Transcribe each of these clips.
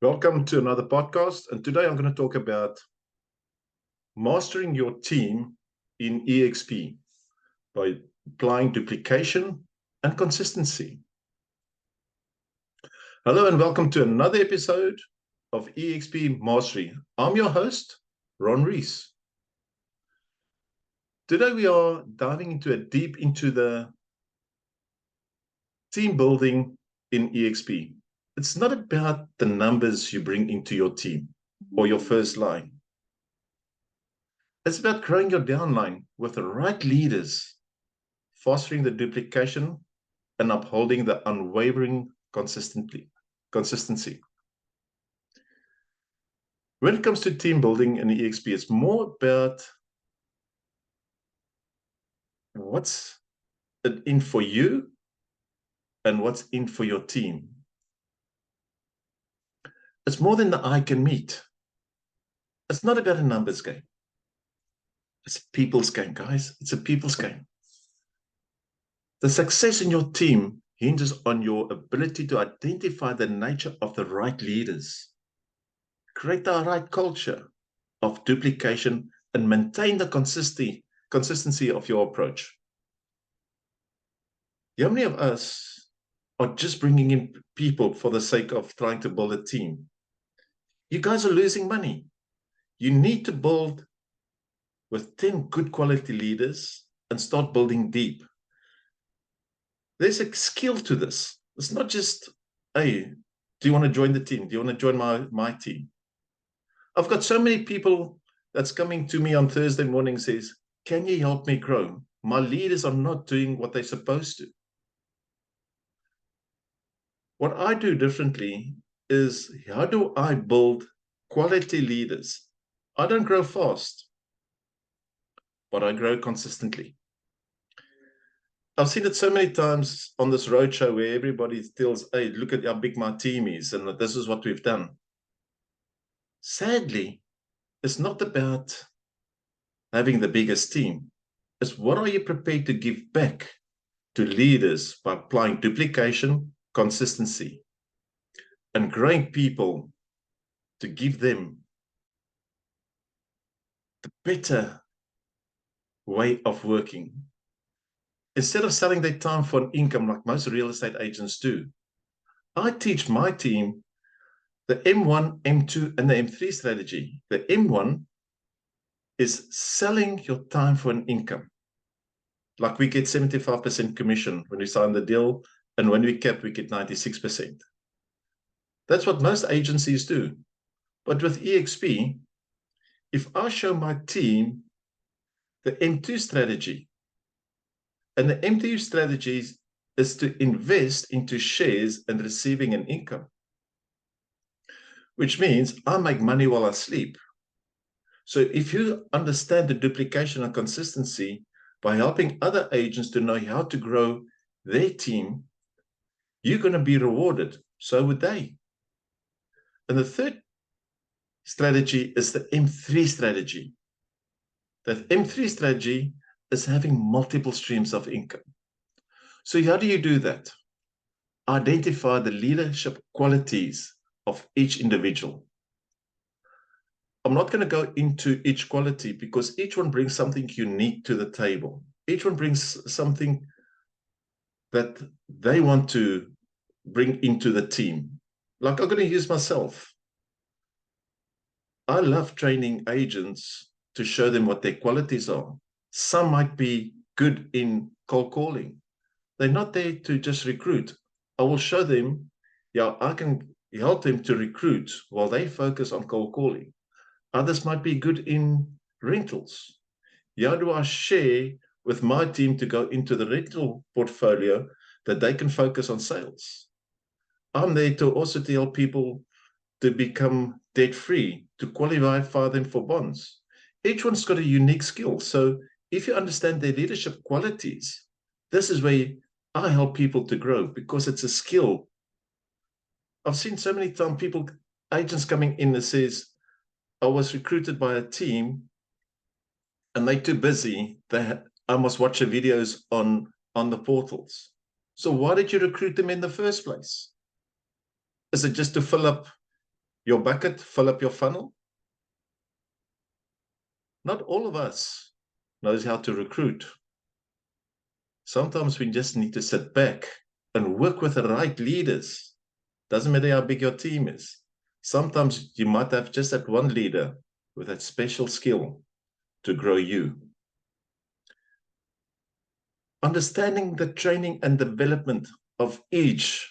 Welcome to another podcast, and today I'm going to talk about mastering your team in EXP by applying duplication and consistency. Hello and welcome to another episode of EXP Mastery. I'm your host, Ron Rees. Today we are diving deep into the team building in EXP. It's not about the numbers you bring into your team or your first line. It's about growing your downline with the right leaders, fostering the duplication and upholding the unwavering consistency. When it comes to team building in EXP, it's more about what's in for you and what's in for your team. It's more than the eye can meet. It's not about a numbers game. It's a people's game, guys. It's a people's game. The success in your team hinges on your ability to identify the nature of the right leaders, create the right culture of duplication, and maintain the consistency of your approach. How many of us are just bringing in people for the sake of trying to build a team? You guys are losing money. You need to build with 10 good quality leaders and start building deep. There's a skill to this. It's not just, hey, do you want to join the team? Do you want to join my team? I've got so many people that's coming to me on Thursday morning says, can you help me grow? My leaders are not doing what they're supposed to. What I do differently is, how do I build quality leaders? I don't grow fast, but I grow consistently. I've seen it so many times on this roadshow where everybody tells, hey, look at how big my team is, and this is what we've done. Sadly, it's not about having the biggest team. It's what are you prepared to give back to leaders by applying duplication, consistency, and growing people to give them the better way of working. Instead of selling their time for an income like most real estate agents do, I teach my team the M1, M2, and the M3 strategy. The M1 is selling your time for an income. Like we get 75% commission when we sign the deal, and when we cap, we get 96%. That's what most agencies do. But with EXP, if I show my team the M2 strategy, and the M2 strategy is to invest into shares and receiving an income, which means I make money while I sleep. So if you understand the duplication and consistency by helping other agents to know how to grow their team, you're going to be rewarded. So would they. And the third strategy is the M3 strategy. That M3 strategy is having multiple streams of income. So how do you do that? Identify the leadership qualities of each individual. I'm not going to go into each quality because each one brings something unique to the table. Each one brings something that they want to bring into the team. Like I'm going to use myself. I love training agents to show them what their qualities are. Some might be good in cold calling. They're not there to just recruit. I will show them, yeah, I can help them to recruit while they focus on cold calling. Others might be good in rentals. How do I share with my team to go into the rental portfolio that they can focus on sales? I'm there to also to help people to become debt-free, to qualify them for bonds. Each one's got a unique skill. So if you understand their leadership qualities, this is where I help people to grow because it's a skill. I've seen so many times agents coming in that says, I was recruited by a team and they're too busy. I must watch the videos on the portals. So why did you recruit them in the first place? Is it just to fill up your bucket, fill up your funnel. Not all of us knows how to recruit. Sometimes we just need to sit back and work with the right leaders. Doesn't matter how big your team is. Sometimes you might have just that one leader with that special skill to grow you. Understanding the training and development of each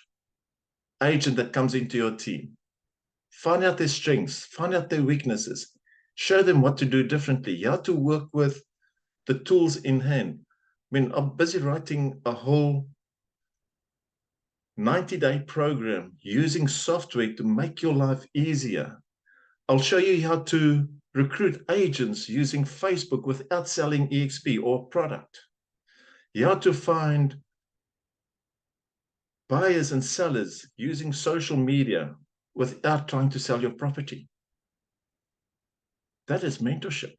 agent that comes into your team. Find out their strengths, find out their weaknesses, show them what to do differently, how to work with the tools in hand. I mean, I'm busy writing a whole 90-day program using software to make your life easier. I'll show you how to recruit agents using Facebook without selling EXP or product. How to find buyers and sellers using social media without trying to sell your property. That is mentorship.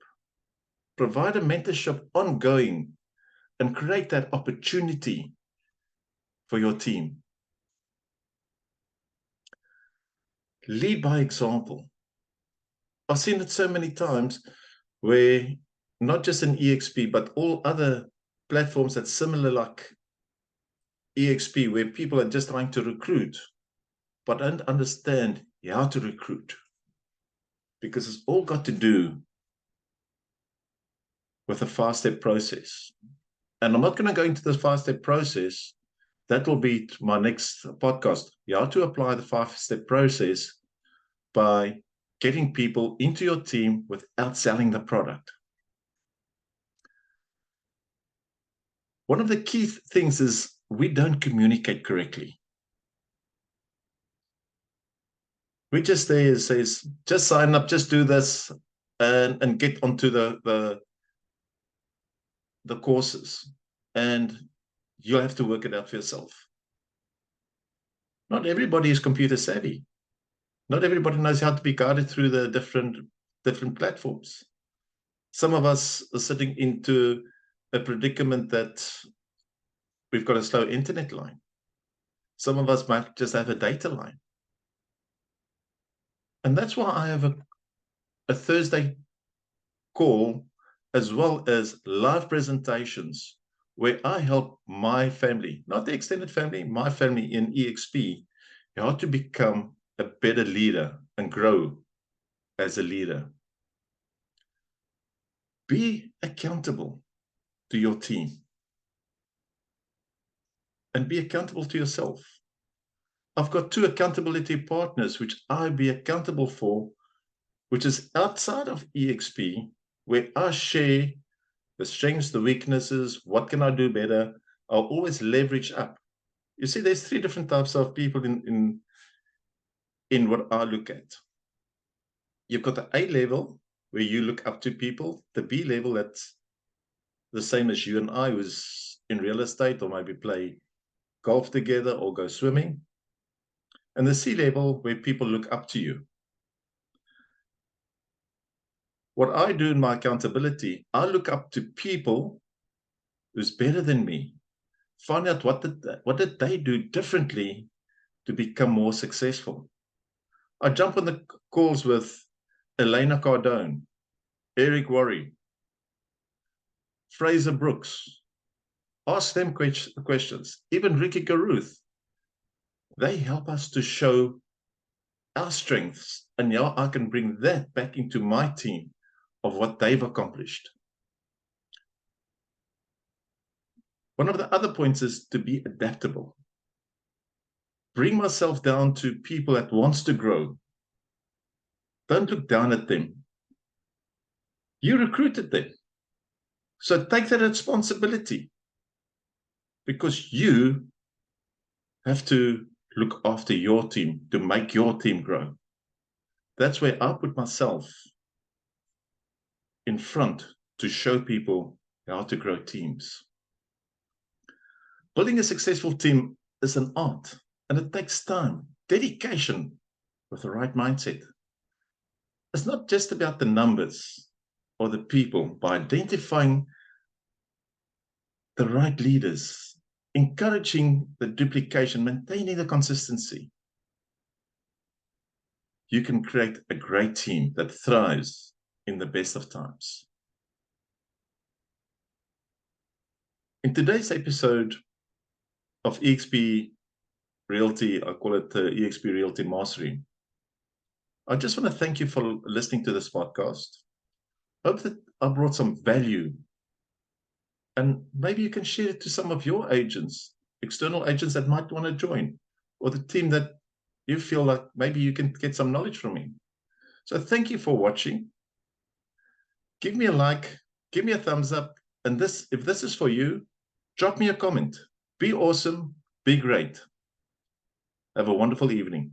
Provide a mentorship ongoing and create that opportunity for your team. Lead by example. I've seen it so many times where not just in EXP, but all other platforms that's similar like EXP, where people are just trying to recruit, but don't understand how to recruit. Because it's all got to do with a 5-step process. And I'm not going to go into this 5-step process. That will be my next podcast. How to apply the 5-step process by getting people into your team without selling the product. One of the key things is we don't communicate correctly. We just there says, just sign up, just do this, and get onto the courses. And you'll have to work it out for yourself. Not everybody is computer savvy. Not everybody knows how to be guided through the different platforms. Some of us are sitting into a predicament that we've got a slow internet line. Some of us might just have a data line. And that's why I have a Thursday call as well as live presentations where I help my family, not the extended family, my family in EXP, how to become a better leader and grow as a leader. Be accountable to your team and be accountable to yourself. I've got 2 accountability partners which I be accountable for, which is outside of EXP, where I share the strengths, the weaknesses, what can I do better. I'll always leverage up. You see, there's 3 different types of people in what I look at. You've got the A level, where you look up to people, the B level, that's the same as you and I, who's in real estate or maybe play golf together or go swimming. And the C level, where people look up to you. What I do in my accountability, I look up to people who's better than me. Find out what did they do differently to become more successful. I jump on the calls with Elena Cardone, Eric Worre, Fraser Brooks. Ask them questions. Even Ricky Garuth. They help us to show our strengths and how I can bring that back into my team of what they've accomplished. One of the other points is to be adaptable. Bring myself down to people that wants to grow. Don't look down at them. You recruited them. So take that responsibility because you have to look after your team to make your team grow. That's where I put myself in front to show people how to grow teams. Building a successful team is an art, and it takes time, dedication with the right mindset. It's not just about the numbers or the people. By identifying the right leaders, encouraging the duplication, maintaining the consistency, you can create a great team that thrives in the best of times. In today's episode of EXP Realty, I call it the EXP Realty Mastery, I just want to thank you for listening to this podcast. Hope that I brought some value, and maybe you can share it to some of your agents, external agents that might want to join, or the team that you feel like maybe you can get some knowledge from me. So thank you for watching. Give me a like, give me a thumbs up, and if this is for you, drop me a comment. Be awesome, be great. Have a wonderful evening.